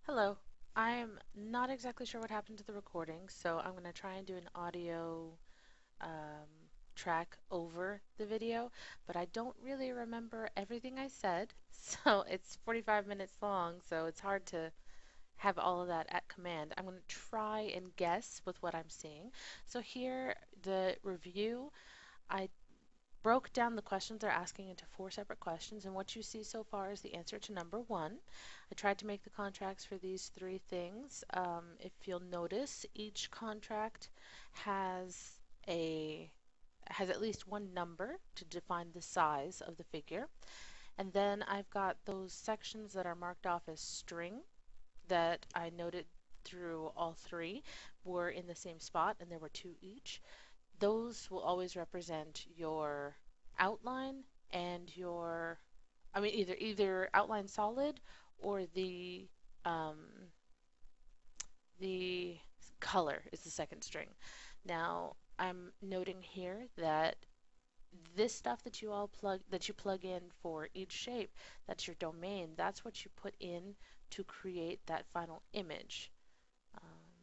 Hello. I'm not exactly sure what happened to the recording, so I'm going to try and do an audio um, track over the video, but I don't really remember everything I said. So it's 45 minutes long, so it's hard to have all of that at command. I'm going to try and guess with what I'm seeing. So here, the review, I broke down the questions they're asking into four separate questions, and what you see so far is the answer to number one. I tried to make the contracts for these three things. If you'll notice, each contract has a has at least one number to define the size of the figure. And then I've got those sections that are marked off as string that I noted through all three were in the same spot, and there were two each. Those will always represent your outline and your, I mean, either outline solid or um, the color is the second string. Now, I'm noting here that this stuff that you plug in for each shape, that's your domain. That's what you put in to create that final image.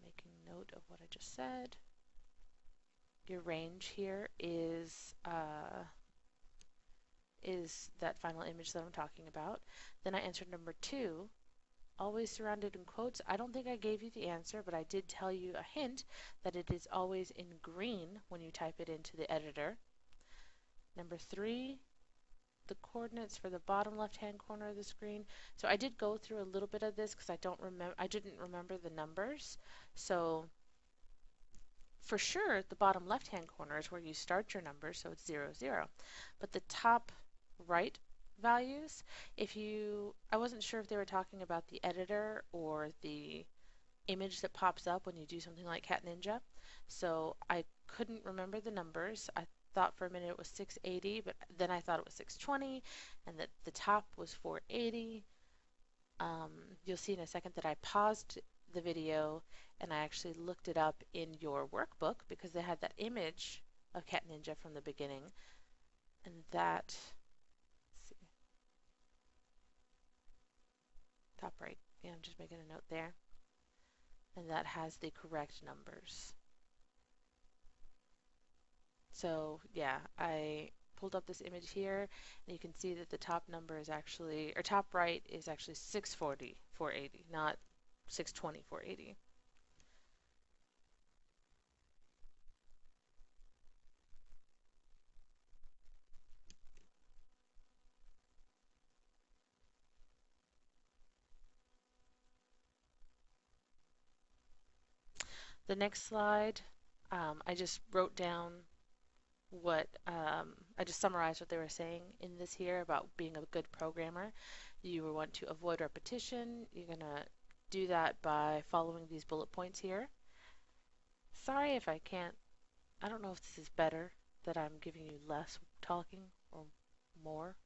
Making note of what I just said. Your range here is that final image that I'm talking about. Then I answered number two, always surrounded in quotes. I don't think I gave you the answer, but I did tell you a hint that it is always in green when you type it into the editor. Number three, the coordinates for the bottom left-hand corner of the screen. So I did go through a little bit of this because I didn't remember the numbers. So for sure, the bottom left-hand corner is where you start your numbers, so it's 0, 0. But the top right values, I wasn't sure if they were talking about the editor or the image that pops up when you do something like Cat Ninja. So I couldn't remember the numbers. I thought for a minute it was 680, but then I thought it was 620, and that the top was 480. You'll see in a second that I paused the video and I actually looked it up in your workbook because they had that image of Cat Ninja from the beginning. And that, let's see, top right. Yeah, I'm just making a note there. And that has the correct numbers. So yeah, I pulled up this image here and you can see that the top number is actually, or top right is actually 640, 480, not 620, 480. The next slide, I just wrote down I just summarized what they were saying in this here about being a good programmer. You want to avoid repetition. You're going to do that by following these bullet points here. Sorry if I can't, I don't know if this is better that I'm giving you less talking or more.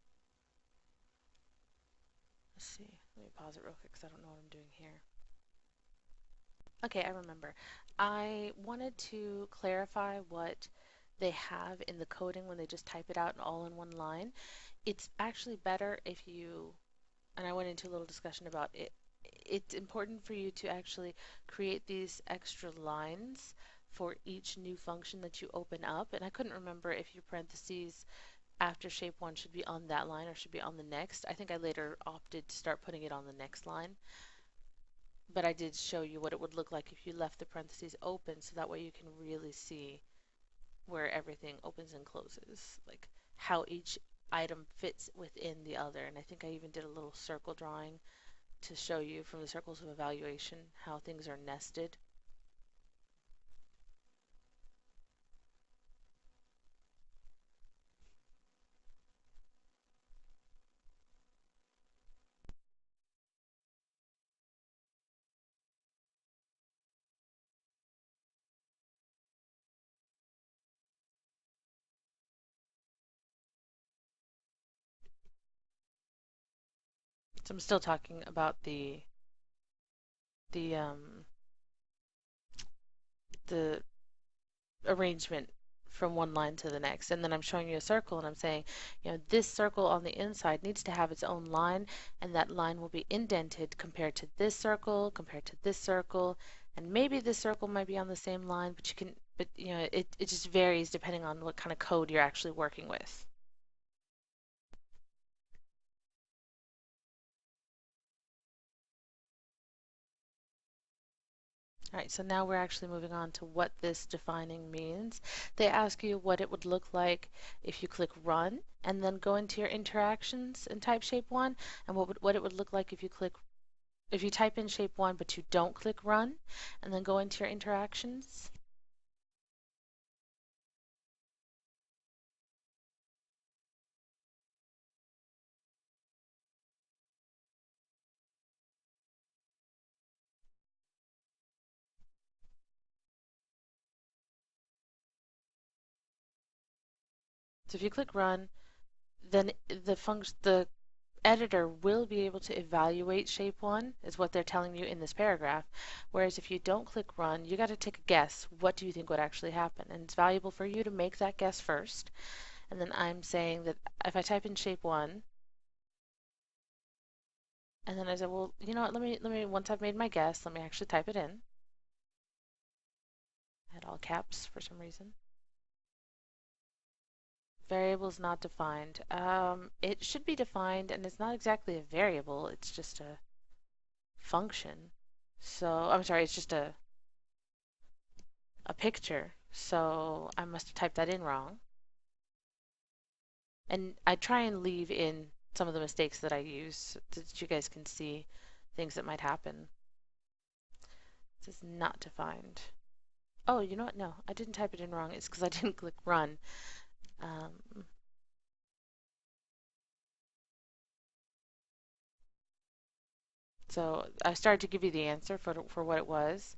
Let's see, let me pause it real quick because I don't know what I'm doing here. Okay, I remember. I wanted to clarify what they have in the coding when they just type it out all in one line. It's actually better if you, and I went into a little discussion about it, it's important for you to actually create these extra lines for each new function that you open up. And I couldn't remember if your parentheses after shape one should be on that line or should be on the next. I think I later opted to start putting it on the next line. But I did show you what it would look like if you left the parentheses open, so that way you can really see where everything opens and closes, like how each item fits within the other. And I think I even did a little circle drawing to show you from the circles of evaluation how things are nested. So I'm still talking about the the arrangement from one line to the next. And then I'm showing you a circle and I'm saying, this circle on the inside needs to have its own line, and that line will be indented compared to this circle, compared to this circle, and maybe this circle might be on the same line, but it just varies depending on what kind of code you're actually working with. All right, so now we're actually moving on to what this defining means. They ask you what it would look like if you click run and then go into your interactions and type shape 1, and what it would look like if you type in shape 1 but you don't click run and then go into your interactions. So if you click run, then the editor will be able to evaluate shape 1 is what they're telling you in this paragraph. Whereas if you don't click run, you got to take a guess. What do you think would actually happen? And it's valuable for you to make that guess first. And then I'm saying that if I type in shape 1, and then I said, well, you know what, let me once I've made my guess, let me actually type it in. I had all caps for some reason. Variables not defined. It should be defined, and it's not exactly a variable, it's just a function. So, I'm sorry, it's just a picture. So I must have typed that in wrong. And I try and leave in some of the mistakes that I use so that you guys can see things that might happen. This is not defined. Oh, you know what? No, I didn't type it in wrong. It's because I didn't click run. So I started to give you the answer for what it was.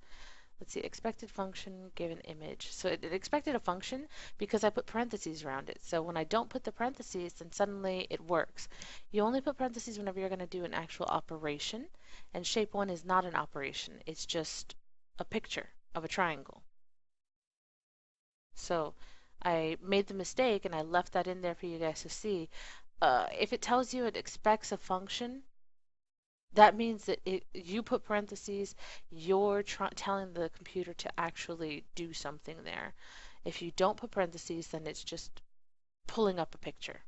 Let's see, expected function gave an image. So it expected a function because I put parentheses around it. So when I don't put the parentheses, then suddenly it works. You only put parentheses whenever you're going to do an actual operation, and shape 1 is not an operation. It's just a picture of a triangle. So I made the mistake and I left that in there for you guys to see. If it tells you it expects a function, that means that you put parentheses, you're telling the computer to actually do something there. If you don't put parentheses, then it's just pulling up a picture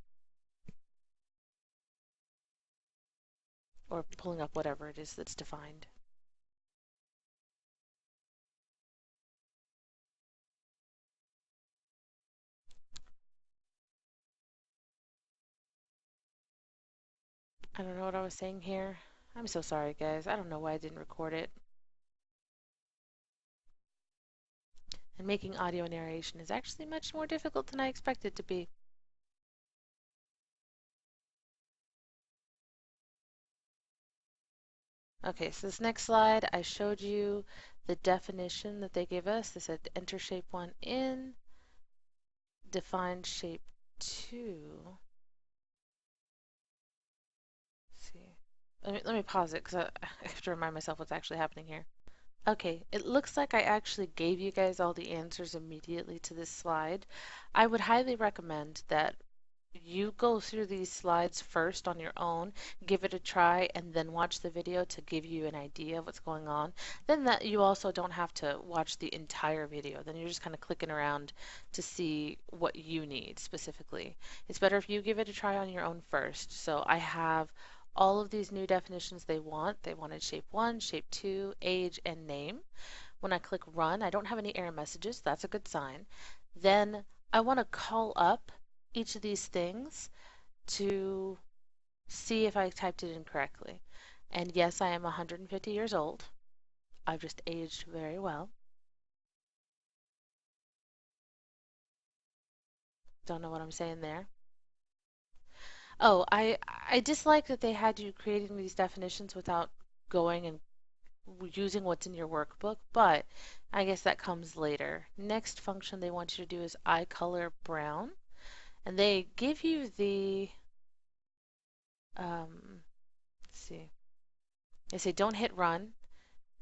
or pulling up whatever it is that's defined. I don't know what I was saying here. I'm so sorry, guys. I don't know why I didn't record it. And making audio narration is actually much more difficult than I expected it to be. Okay, so this next slide, I showed you the definition that they gave us. They said enter shape 1 in, define shape 2. Let's see. Let me pause it because I have to remind myself what's actually happening here. Okay, it looks like I actually gave you guys all the answers immediately to this slide. I would highly recommend that you go through these slides first on your own, give it a try, and then watch the video to give you an idea of what's going on. Then that you also don't have to watch the entire video. Then you're just kind of clicking around to see what you need specifically. It's better if you give it a try on your own first. So I have all of these new definitions they want. They wanted shape 1, shape 2, age, and name. When I click run, I don't have any error messages. That's a good sign. Then I want to call up each of these things to see if I typed it in correctly. And yes, I am 150 years old. I've just aged very well. Don't know what I'm saying there. Oh, I dislike that they had you creating these definitions without going and using what's in your workbook, but I guess that comes later. Next function they want you to do is eye color brown. And they give you the, let's see, they say don't hit run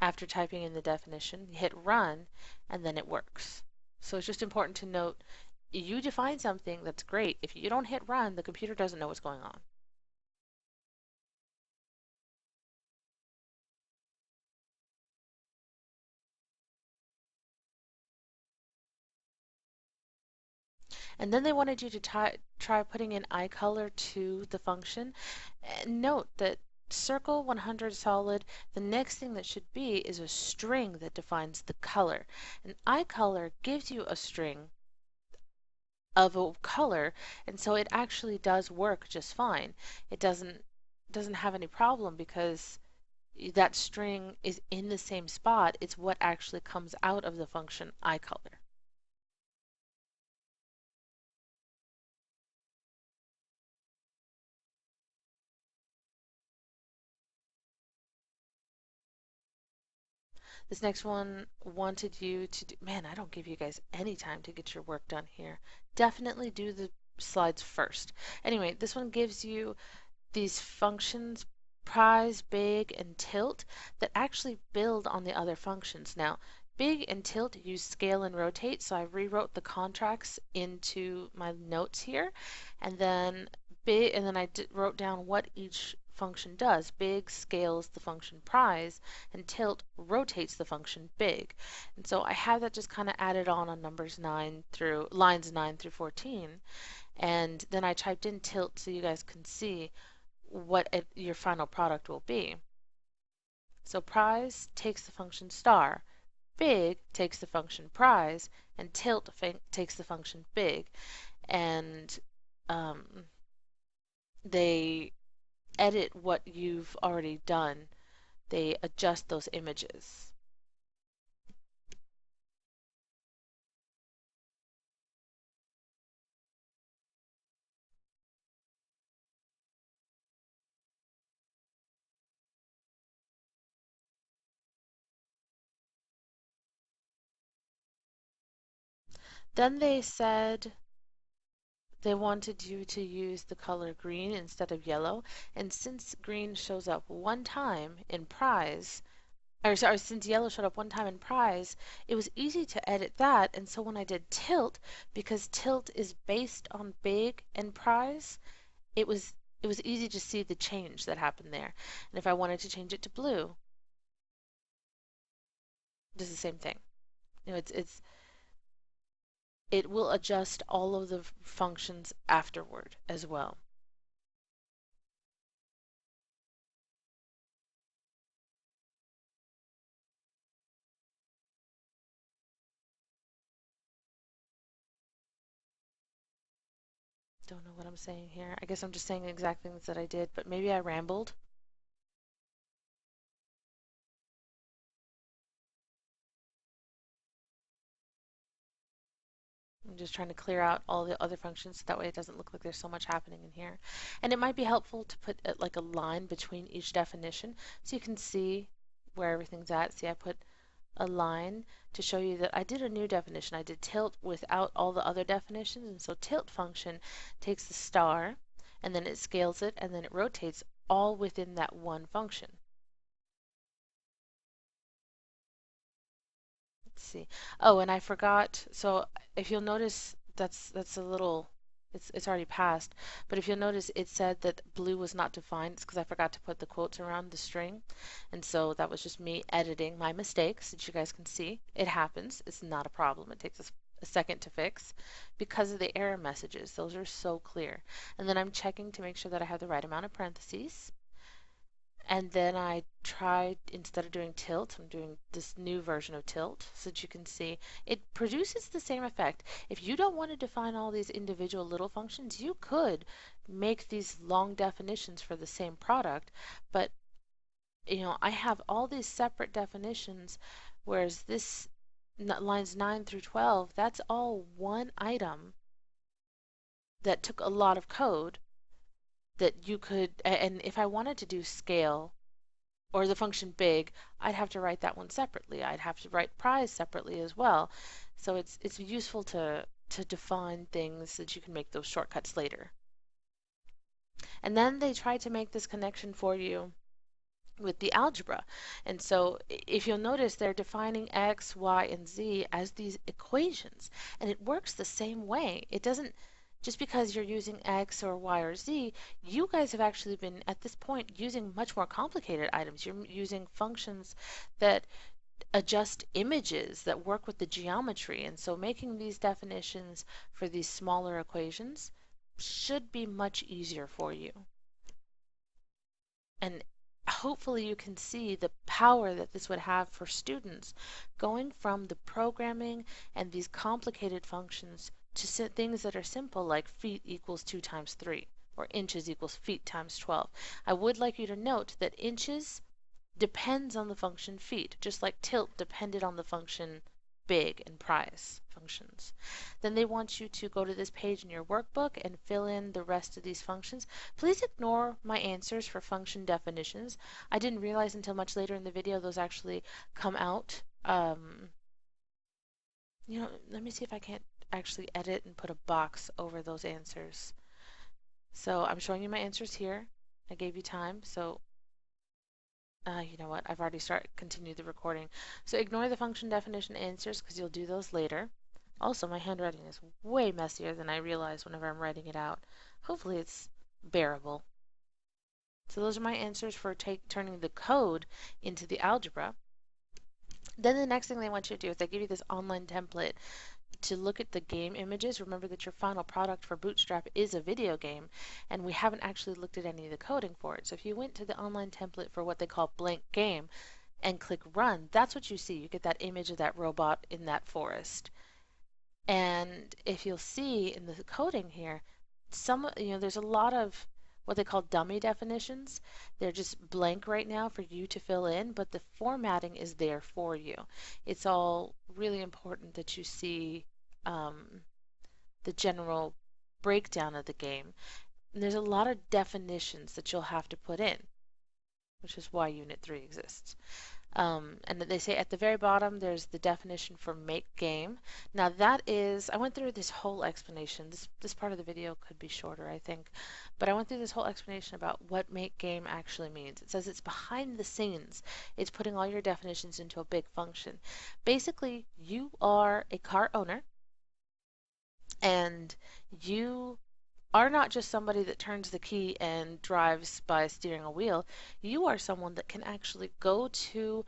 after typing in the definition. You hit run and then it works. So it's just important to note you define something, that's great. If you don't hit run, the computer doesn't know what's going on. And then they wanted you to try putting in eye color to the function. And note that circle 100 solid, the next thing that should be is a string that defines the color. And eye color gives you a string of a color, and so it actually does work just fine. It doesn't have any problem because that string is in the same spot. It's what actually comes out of the function eye color. This next one wanted you to do, man, I don't give you guys any time to get your work done here. Definitely do the slides first. Anyway, this one gives you these functions, prize, big, and tilt, that actually build on the other functions. Now, big and tilt use scale and rotate, so I rewrote the contracts into my notes here, and then wrote down what each function does. Big scales the function prize, and tilt rotates the function big. And so I have that just kind of added on numbers 9 through lines 9 through 14, and then I typed in tilt so you guys can see what your final product will be. So prize takes the function star, big takes the function prize, and tilt takes the function big. And they edit what you've already done. They adjust those images. Then they said they wanted you to use the color green instead of yellow, and since green shows up one time in prize, or sorry, since yellow showed up one time in prize, it was easy to edit that. And so when I did tilt, because tilt is based on big and prize, it was easy to see the change that happened there. And if I wanted to change it to blue, it does the same thing. You know, it will adjust all of the functions afterward as well. Don't know what I'm saying here. I guess I'm just saying the exact things that I did, but maybe I rambled. I'm just trying to clear out all the other functions so that way it doesn't look like there's so much happening in here. And it might be helpful to put like a line between each definition so you can see where everything's at. See, I put a line to show you that I did a new definition. I did tilt without all the other definitions, and so tilt function takes the star and then it scales it and then it rotates all within that one function. Let's see. Oh, and I forgot. So if you'll notice, that's a little. It's already passed. But if you'll notice, it said that blue was not defined. It's because I forgot to put the quotes around the string, and so that was just me editing my mistakes, that you guys can see. It happens. It's not a problem. It takes us a second to fix because of the error messages. Those are so clear. And then I'm checking to make sure that I have the right amount of parentheses. And then I tried, instead of doing tilt, I'm doing this new version of tilt so that you can see it produces the same effect. If you don't want to define all these individual little functions, you could make these long definitions for the same product, but I have all these separate definitions, whereas this lines 9 through 12, that's all one item that took a lot of code that you could, and if I wanted to do scale or the function big, I'd have to write that one separately. I'd have to write prize separately as well. So it's useful to define things so that you can make those shortcuts later. And then they try to make this connection for you with the algebra. And so if you'll notice, they're defining x, y, and z as these equations. And it works the same way. It doesn't, just because you're using x or y or z, you guys have actually been, at this point, using much more complicated items. You're using functions that adjust images, that work with the geometry. And so making these definitions for these smaller equations should be much easier for you. And hopefully you can see the power that this would have for students going from the programming and these complicated functions to things that are simple, like feet equals 2 times 3 or inches equals feet times 12. I would like you to note that inches depends on the function feet, just like tilt depended on the function big and price functions. Then they want you to go to this page in your workbook and fill in the rest of these functions. Please ignore my answers for function definitions. I didn't realize until much later in the video those actually come out. Let me see if I can't actually edit and put a box over those answers. So I'm showing you my answers here. I gave you time, so you know what? I've already continued the recording. So ignore the function definition answers because you'll do those later. Also, my handwriting is way messier than I realize whenever I'm writing it out. Hopefully it's bearable. So those are my answers for turning the code into the algebra. Then the next thing they want you to do is they give you this online template to look at the game images. Remember that your final product for Bootstrap is a video game, and we haven't actually looked at any of the coding for it. So if you went to the online template for what they call blank game and click run, that's what you see. You get that image of that robot in that forest. And if you'll see in the coding here, there's a lot of what they call dummy definitions. They're just blank right now for you to fill in, but the formatting is there for you. It's all really important that you see the general breakdown of the game. And there's a lot of definitions that you'll have to put in, which is why Unit 3 exists. And they say at the very bottom there's the definition for make game. Now that is, I went through this whole explanation. This part of the video could be shorter, I think, but I went through this whole explanation about what make game actually means. It says it's behind the scenes. It's putting all your definitions into a big function. Basically, you are a car owner and you are not just somebody that turns the key and drives by steering a wheel. You are someone that can actually go to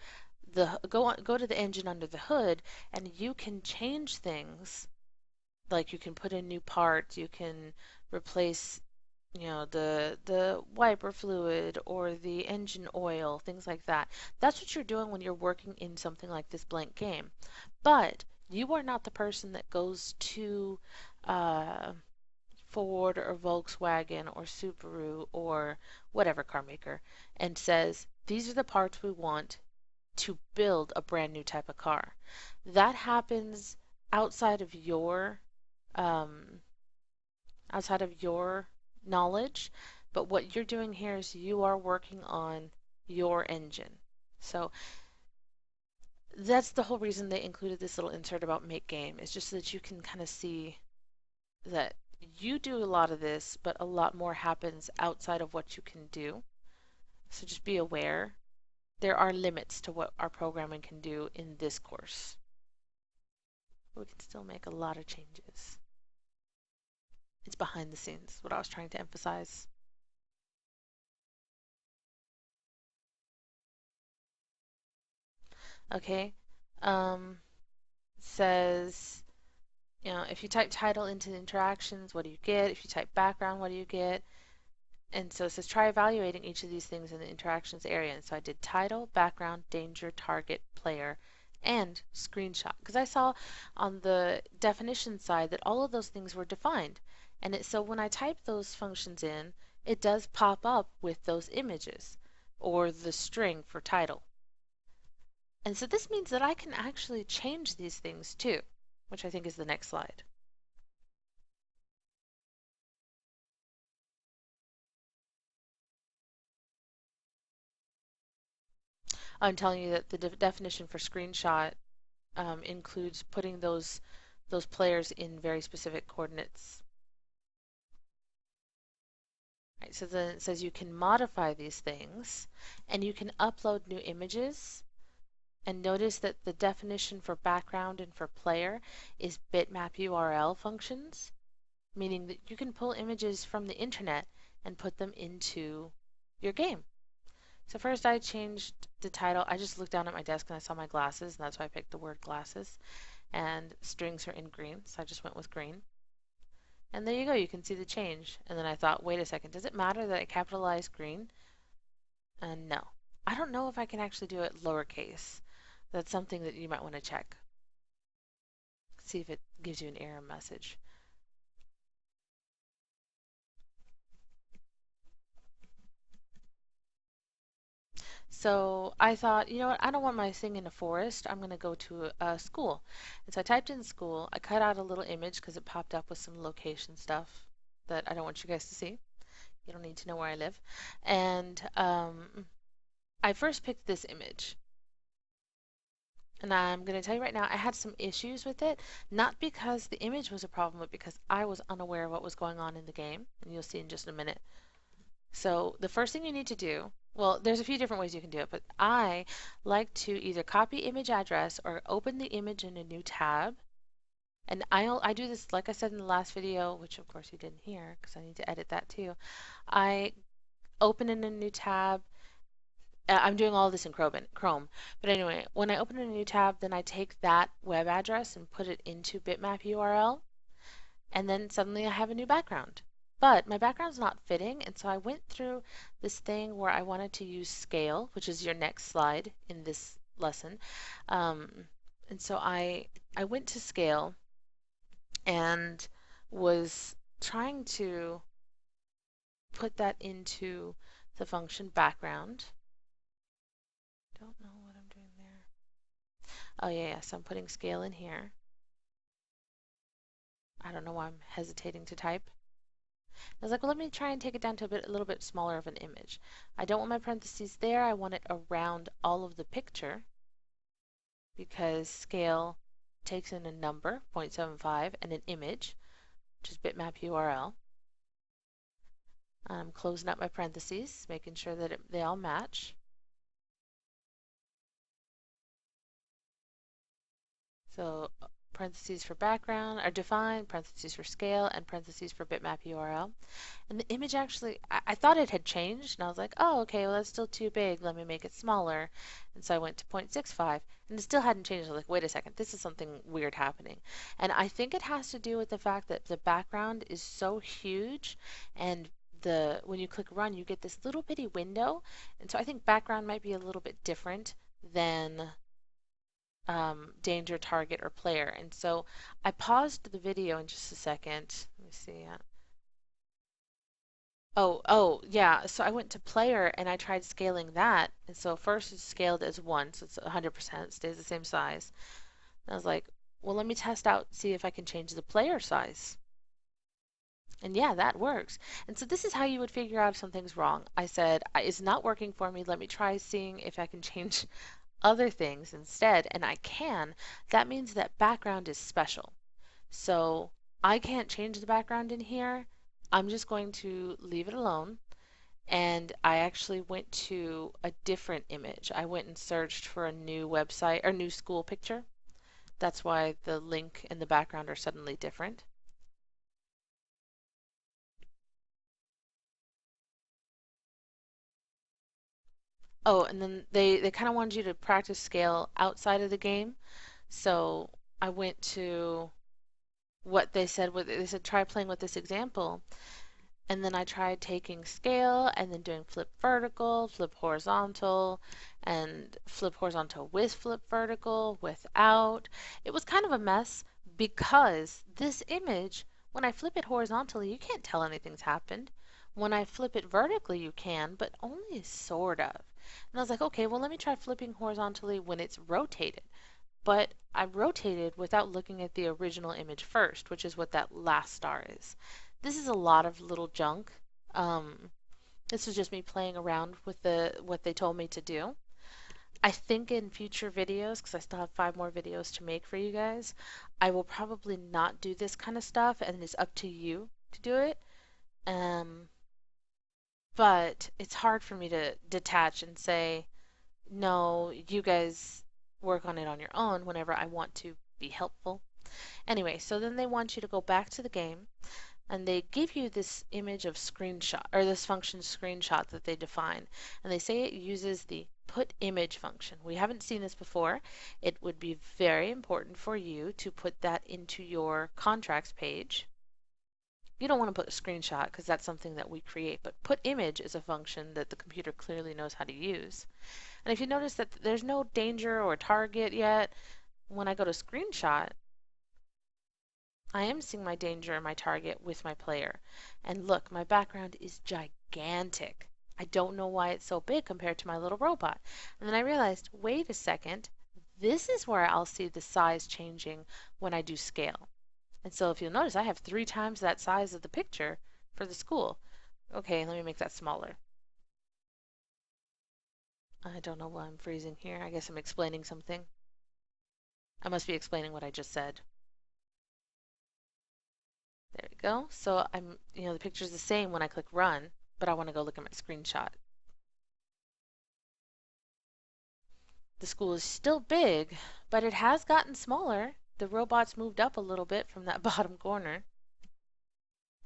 the engine under the hood, and you can change things. Like you can put in new parts, you can replace the wiper fluid or the engine oil, things like that. That's what you're doing when you're working in something like this blank game. But you are not the person that goes to Ford or Volkswagen or Subaru or whatever car maker and says, these are the parts we want to build a brand new type of car. That happens outside of your knowledge, but what you're doing here is you are working on your engine. So that's the whole reason they included this little insert about make game, is just so that you can kind of see that you do a lot of this, but a lot more happens outside of what you can do. So just be aware. There are limits to what our programming can do in this course. We can still make a lot of changes. It's behind the scenes, what I was trying to emphasize. Okay. Says, if you type title into the interactions, what do you get? If you type background, what do you get? And so it says try evaluating each of these things in the interactions area. And so I did title, background, danger, target, player, and screenshot. Because I saw on the definition side that all of those things were defined. And so when I type those functions in, it does pop up with those images or the string for title. And so this means that I can actually change these things too, which I think is the next slide. I'm telling you that the definition for screenshot includes putting those players in very specific coordinates. Right, so then it says you can modify these things and you can upload new images. And notice that the definition for background and for player is bitmap URL functions, meaning that you can pull images from the internet and put them into your game. So first I changed the title. I just looked down at my desk and I saw my glasses, and that's why I picked the word glasses. And strings are in green, so I just went with green. And there you go, you can see the change. And then I thought, wait a second, does it matter that I capitalized green? And no. I don't know if I can actually do it lowercase. That's something that you might want to check. See if it gives you an error message. So I thought, you know what, I don't want my thing in a forest. I'm going to go to a school. And so I typed in school. I cut out a little image because it popped up with some location stuff that I don't want you guys to see. You don't need to know where I live. And I first picked this image. And I'm going to tell you right now, I had some issues with it, not because the image was a problem, but because I was unaware of what was going on in the game. And you'll see in just a minute. So the first thing you need to do, well, there's a few different ways you can do it, but I like to either copy image address or open the image in a new tab. And I do this, like I said in the last video, which of course you didn't hear because I need to edit that too. I open in a new tab. I'm doing all this in Chrome. But anyway, when I open a new tab, then I take that web address and put it into bitmap URL. And then suddenly I have a new background. But my background's not fitting, and so I went through this thing where I wanted to use scale, which is your next slide in this lesson. And so I went to scale and was trying to put that into the function background. Don't know what I'm doing there. Oh yeah, so I'm putting scale in here. I don't know why I'm hesitating to type. I was like, well, let me try and take it down to a little bit smaller of an image. I don't want my parentheses there. I want it around all of the picture because scale takes in a number, 0.75, and an image, which is bitmap URL. I'm closing up my parentheses, making sure that they all match. So parentheses for background are defined, parentheses for scale, and parentheses for bitmap URL. And the image actually, I thought it had changed, and I was like, oh, okay, well, that's still too big. Let me make it smaller. And so I went to 0.65, and it still hadn't changed. I was like, wait a second, this is something weird happening. And I think it has to do with the fact that the background is so huge, and when you click run, you get this little bitty window. And so I think background might be a little bit different than danger, target, or player. And so I paused the video in just a second. Let me see. Yeah. So I went to player and I tried scaling that. And so first it's scaled as 1, so it's 100%, it stays the same size. And I was like, well, let me test out, see if I can change the player size. And yeah, that works. And so this is how you would figure out if something's wrong. I said, it's not working for me. Let me try seeing if I can change other things instead. And I can. That means that background is special. So I can't change the background in here. I'm just going to leave it alone. And I actually went to a different image. I went and searched for a new website or new school picture. That's why the link and the background are suddenly different. Oh, and then they kind of wanted you to practice scale outside of the game. So I went to what they said. They said try playing with this example. And then I tried taking scale and then doing flip vertical, flip horizontal, and flip horizontal with flip vertical, without. It was kind of a mess because this image, when I flip it horizontally, you can't tell anything's happened. When I flip it vertically, you can, but only sort of. And I was like, okay, well, let me try flipping horizontally when it's rotated. But I rotated without looking at the original image first, which is what that last star is. This is a lot of little junk. This was just me playing around with what they told me to do. I think in future videos, because I still have 5 more videos to make for you guys, I will probably not do this kind of stuff, and it's up to you to do it. Um, but it's hard for me to detach and say, no, you guys work on it on your own whenever I want to be helpful. Anyway, so then they want you to go back to the game and they give you this image of screenshot or this function screenshot that they define, and they say it uses the put image function. We haven't seen this before. It would be very important for you to put that into your contracts page. You don't want to put a screenshot because that's something that we create, but put image is a function that the computer clearly knows how to use. And if you notice that there's no danger or target yet, when I go to screenshot, I am seeing my danger and my target with my player. And look, my background is gigantic. I don't know why it's so big compared to my little robot. And then I realized, wait a second, this is where I'll see the size changing when I do scale. And so if you'll notice, I have 3 times that size of the picture for the school. Okay, let me make that smaller. I don't know why I'm freezing here. I guess I'm explaining something. I must be explaining what I just said. There we go. So the picture's the same when I click run, but I want to go look at my screenshot. The school is still big, but it has gotten smaller. The robots moved up a little bit from that bottom corner.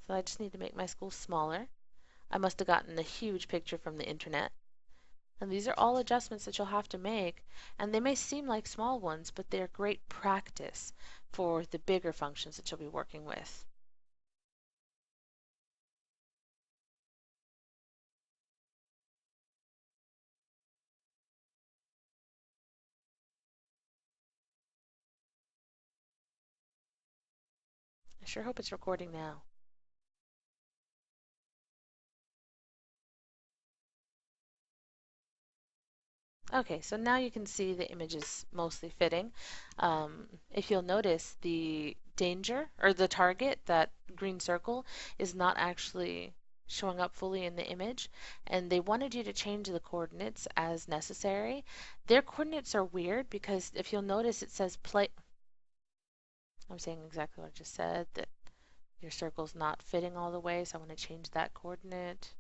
So I just need to make my school smaller. I must have gotten a huge picture from the internet. And these are all adjustments that you'll have to make, and they may seem like small ones, but they're great practice for the bigger functions that you'll be working with. I sure hope it's recording now. Okay, so now you can see the image is mostly fitting. If you'll notice, the danger or the target, that green circle, is not actually showing up fully in the image, and they wanted you to change the coordinates as necessary. Their coordinates are weird because if you'll notice, it says play. I'm saying exactly what I just said, that your circle's not fitting all the way, so I want to change that coordinate.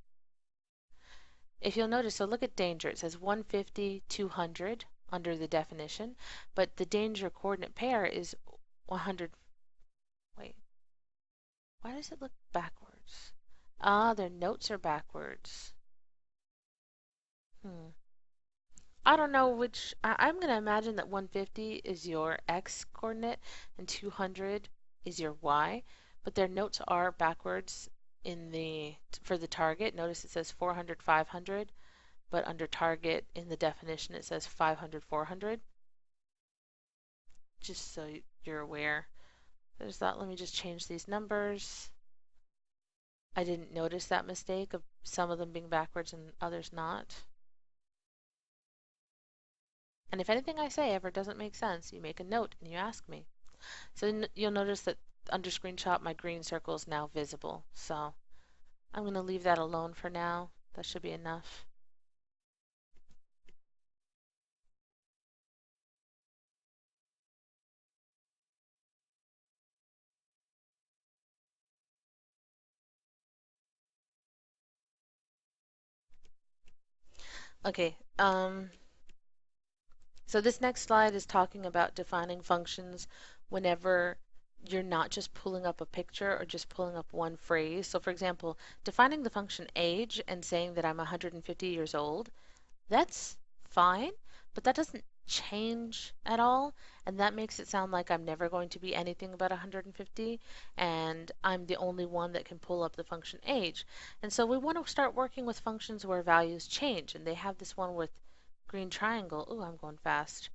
If you'll notice, so look at danger. It says 150, 200 under the definition, but the danger coordinate pair is 100. Wait, why does it look backwards? Ah, their notes are backwards. Hmm. I don't know which. I'm going to imagine that 150 is your x coordinate and 200 is your y, but their notes are backwards for the target. Notice it says 400, 500. But under target in the definition it says 500, 400. Just so you're aware. There's that. Let me just change these numbers. I didn't notice that mistake of some of them being backwards and others not. And if anything I say ever doesn't make sense, you make a note and you ask me. So you'll notice that under screenshot my green circle is now visible. So I'm going to leave that alone for now. That should be enough. Okay, so this next slide is talking about defining functions whenever you're not just pulling up a picture or just pulling up one phrase. So for example, defining the function age and saying that I'm 150 years old, that's fine, but that doesn't change at all, and that makes it sound like I'm never going to be anything but 150, and I'm the only one that can pull up the function age. And so we want to start working with functions where values change, and they have this one with green triangle. Ooh, I'm going fast.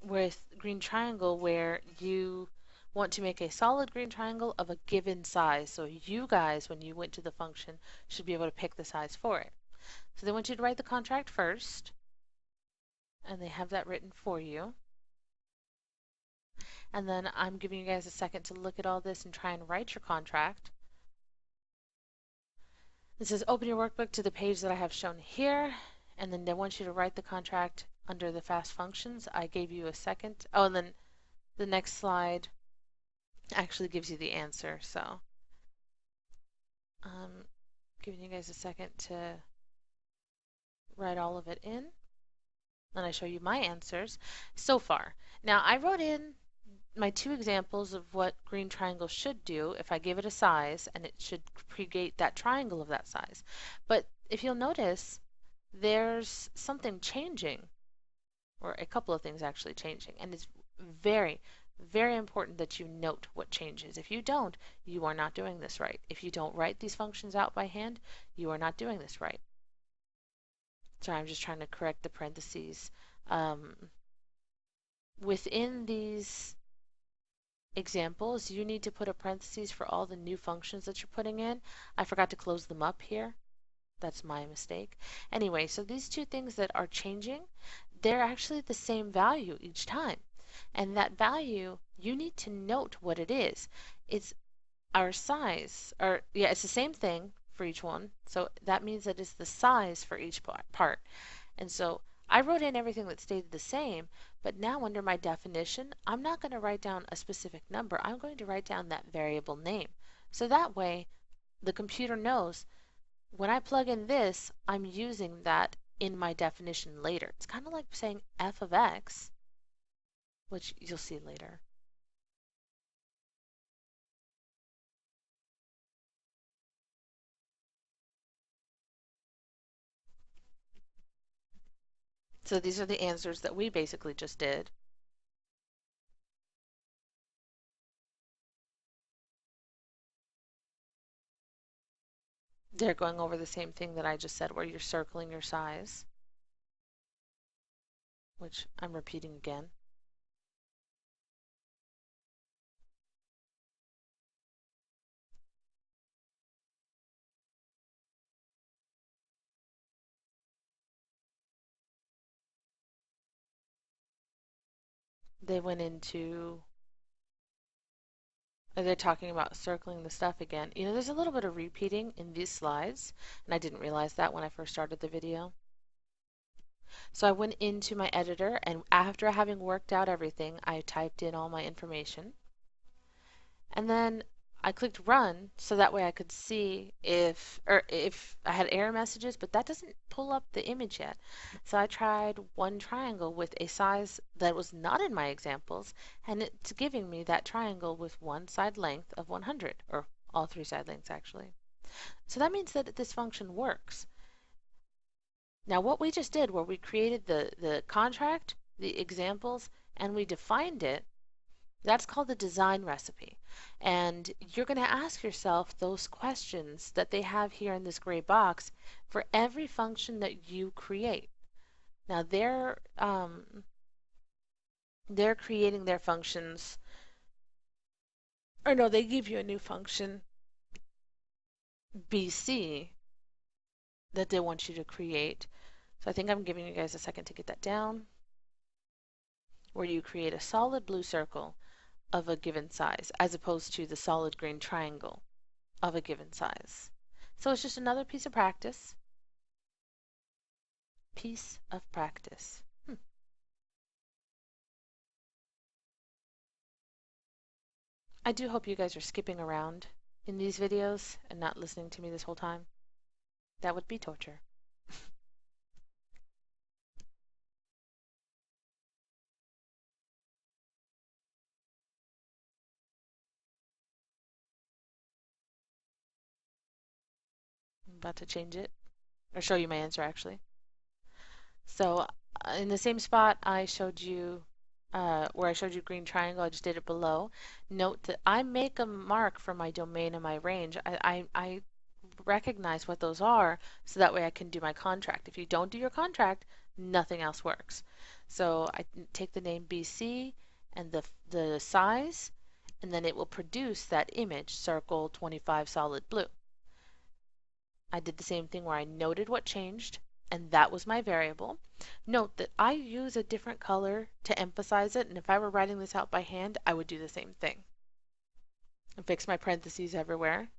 With green triangle where you want to make a solid green triangle of a given size. So you guys, when you went to the function, should be able to pick the size for it. So they want you to write the contract first, and they have that written for you. And then I'm giving you guys a second to look at all this and try and write your contract. It says open your workbook to the page that I have shown here, and then they want you to write the contract under the fast functions. I gave you a second. Oh, and then the next slide actually gives you the answer. So Giving you guys a second to write all of it in. And I show you my answers so far. Now I wrote in my two examples of what green triangle should do if I give it a size, and it should create that triangle of that size. But if you'll notice, there's something changing, or a couple of things actually changing, and it's very, very important that you note what changes. If you don't, you are not doing this right. If you don't write these functions out by hand, you are not doing this right. Sorry, I'm just trying to correct the parentheses. Within these examples, you need to put a parentheses for all the new functions that you're putting in. I forgot to close them up here. That's my mistake. Anyway, so these two things that are changing, they're actually the same value each time. And that value, you need to note what it is. It's our size, or yeah, it's the same thing for each one. So that means that it's the size for each part. And so I wrote in everything that stayed the same, but now under my definition, I'm not going to write down a specific number. I'm going to write down that variable name. So that way, the computer knows when I plug in this, I'm using that in my definition later. It's kind of like saying f of x, which you'll see later. So these are the answers that we basically just did. They're going over the same thing that I just said, where you're circling your size, which I'm repeating again. They went into, they're talking about circling the stuff again. You know, there's a little bit of repeating in these slides, and I didn't realize that when I first started the video. So I went into my editor, and after having worked out everything, I typed in all my information. And then I clicked run so that way I could see if I had error messages, but that doesn't pull up the image yet. So I tried one triangle with a size that was not in my examples, and it's giving me that triangle with one side length of 100, or all three side lengths actually. So that means that this function works. Now what we just did, where we created the contract, the examples, and we defined it, that's called the design recipe. And you're going to ask yourself those questions that they have here in this gray box for every function that you create. Now they're creating their functions, or no, they give you a new function, BC, that they want you to create. So I think I'm giving you guys a second to get that down, where you create a solid blue circle of a given size, as opposed to the solid green triangle of a given size. So it's just another piece of practice. Piece of practice. I do hope you guys are skipping around in these videos and not listening to me this whole time. That would be torture. I'm about to change it, or show you my answer actually. So in the same spot I showed you, where I showed you green triangle, I just did it below. Note that I make a mark for my domain and my range. I recognize what those are so that way I can do my contract. If you don't do your contract, nothing else works. So I take the name BC and the size, and then it will produce that image, circle 25 solid blue. I did the same thing where I noted what changed, and that was my variable. Note that I use a different color to emphasize it, and if I were writing this out by hand, I would do the same thing. And fix my parentheses everywhere.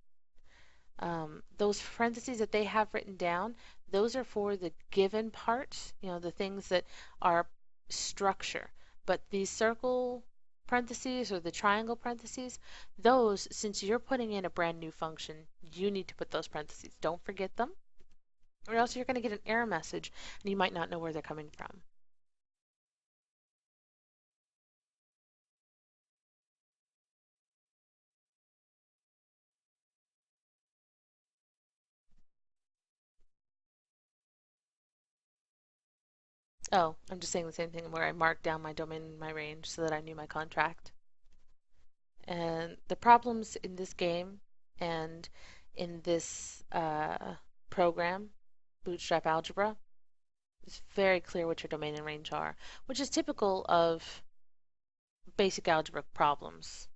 Those parentheses that they have written down, those are for the given parts, you know, the things that are structure. But these circle parentheses or the triangle parentheses, those, since you're putting in a brand new function, you need to put those parentheses. Don't forget them, or else you're going to get an error message and you might not know where they're coming from. Oh, I'm just saying the same thing where I marked down my domain and my range so that I knew my contract. And the problems in this game and in this program, Bootstrap Algebra, it's very clear what your domain and range are, which is typical of basic algebra problems.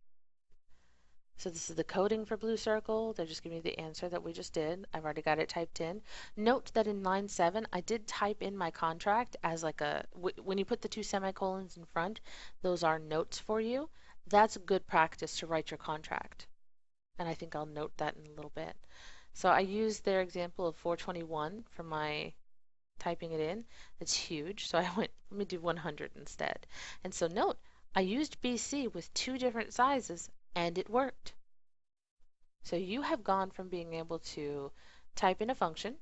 So this is the coding for blue circle. They're just giving me the answer that we just did. I've already got it typed in. Note that in line 7, I did type in my contract as like a, when you put the 2 semicolons in front, those are notes for you. That's good practice to write your contract. And I think I'll note that in a little bit. So I used their example of 421 for my typing it in. It's huge, so I went, let me do 100 instead. And so note, I used BC with 2 different sizes and it worked. So you have gone from being able to type in a function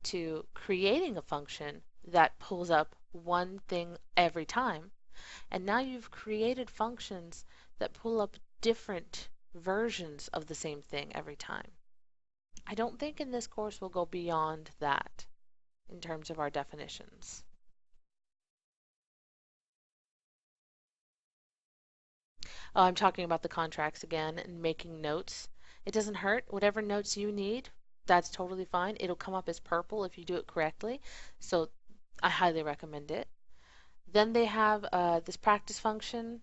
to creating a function that pulls up one thing every time. And now you've created functions that pull up different versions of the same thing every time. I don't think in this course we'll go beyond that in terms of our definitions. Oh, I'm talking about the contracts again and making notes. It doesn't hurt. Whatever notes you need, that's totally fine. It'll come up as purple if you do it correctly. So I highly recommend it. Then they have this practice function.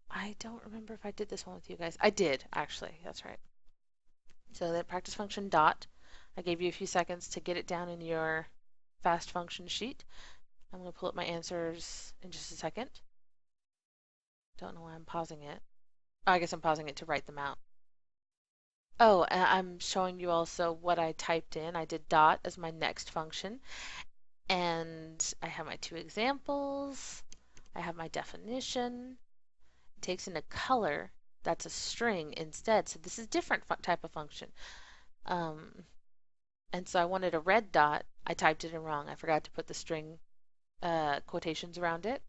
I don't remember if I did this one with you guys. I did, actually. That's right. So that practice function dot. I gave you a few seconds to get it down in your fast function sheet. I'm going to pull up my answers in just a second. Don't know why I'm pausing it. Oh, I guess I'm pausing it to write them out. Oh, and I'm showing you also what I typed in. I did dot as my next function. And I have my 2 examples. I have my definition. It takes in a color that's a string instead. So this is different type of function. And so I wanted a red dot. I typed it in wrong. I forgot to put the string quotations around it.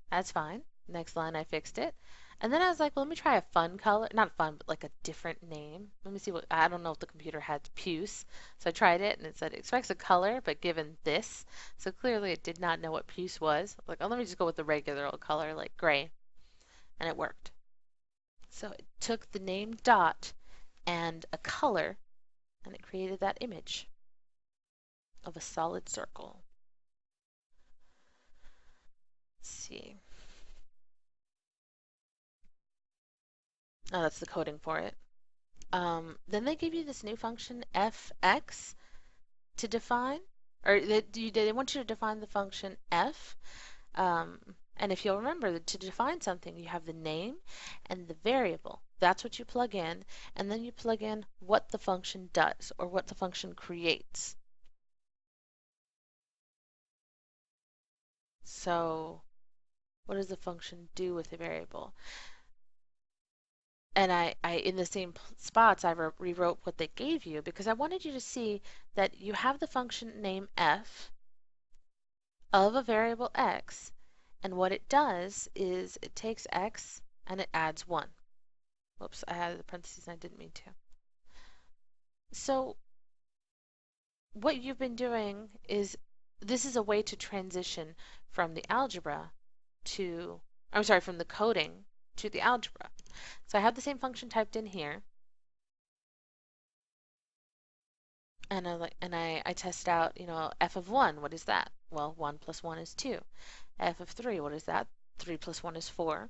That's fine. Next line I fixed it. And then I was like, well, let me try a fun color. Not fun, but like a different name. Let me see what, I don't know if the computer had puce. So I tried it and it said it expects a color, but given this. So clearly it did not know what puce was. Like, oh, let me just go with the regular old color, like gray. And it worked. So it took the name dot and a color and it created that image of a solid circle. Let's see. Oh, that's the coding for it. Then they give you this new function fx to define, or they want you to define the function f. And if you'll remember, to define something, you have the name and the variable. That's what you plug in, and then you plug in what the function does or what the function creates. So what does the function do with the variable? And I in the same spots, I rewrote what they gave you because I wanted you to see that you have the function name f of a variable x, and what it does is it takes x and it adds 1. Whoops, I had the parentheses and I didn't mean to. So what you've been doing is, this is a way to transition from the algebra to, I'm sorry, from the coding to the algebra. So I have the same function typed in here, and I test out, f of 1, what is that? Well, 1 plus 1 is 2. F of 3, what is that? 3 plus 1 is 4.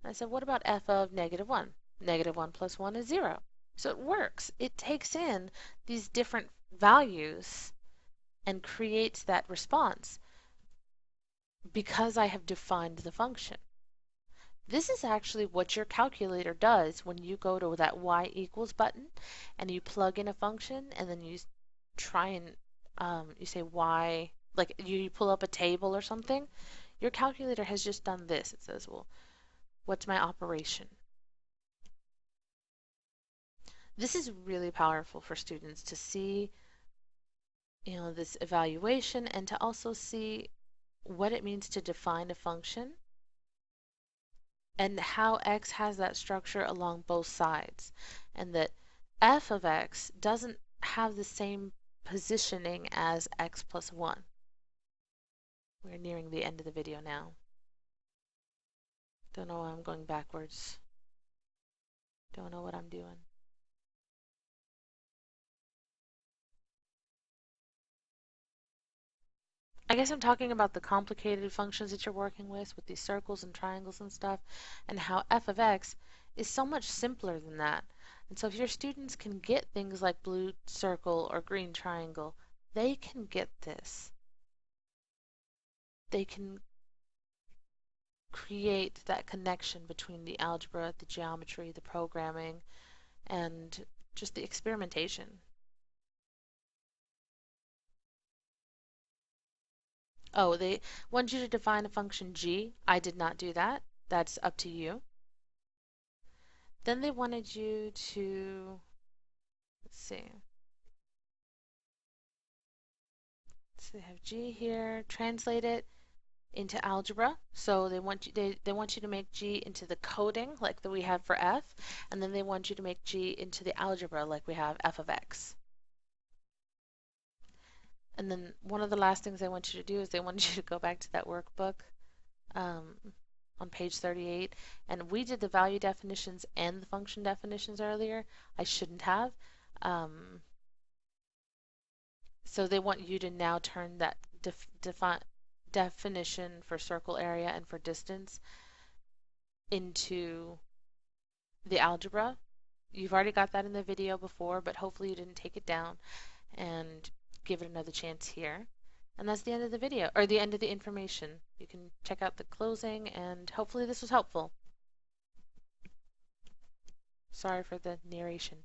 And I said, what about f of negative 1? Negative 1 plus 1 is 0. So it works. It takes in these different values and creates that response because I have defined the function. This is actually what your calculator does when you go to that y equals button and you plug in a function and then you try and you say y, like you pull up a table or something. Your calculator has just done this. It says, well, What's my operation? This is really powerful for students to see, this evaluation and to also see what it means to define a function and how x has that structure along both sides, and that f of x doesn't have the same positioning as x plus 1. We're nearing the end of the video now. Don't know why I'm going backwards. Don't know what I'm doing. I guess I'm talking about the complicated functions that you're working with these circles and triangles and stuff, and how f of x is so much simpler than that. And so if your students can get things like blue circle or green triangle, they can get this. They can create that connection between the algebra, the geometry, the programming, and just the experimentation. Oh, they want you to define a function g. I did not do that. That's up to you. Then they wanted you to, let's see. So they have g here. Translate it into algebra. So they want you to make g into the coding like that we have for f, and then they want you to make g into the algebra like we have f of x. And then one of the last things they want you to do is they want you to go back to that workbook on page 38. And we did the value definitions and the function definitions earlier. I shouldn't have. So they want you to now turn that definition for circle area and for distance into the algebra. You've already got that in the video before, but hopefully you didn't take it down, and give it another chance here. And that's the end of the video, or the end of the information. You can check out the closing, and hopefully this was helpful. Sorry for the narration.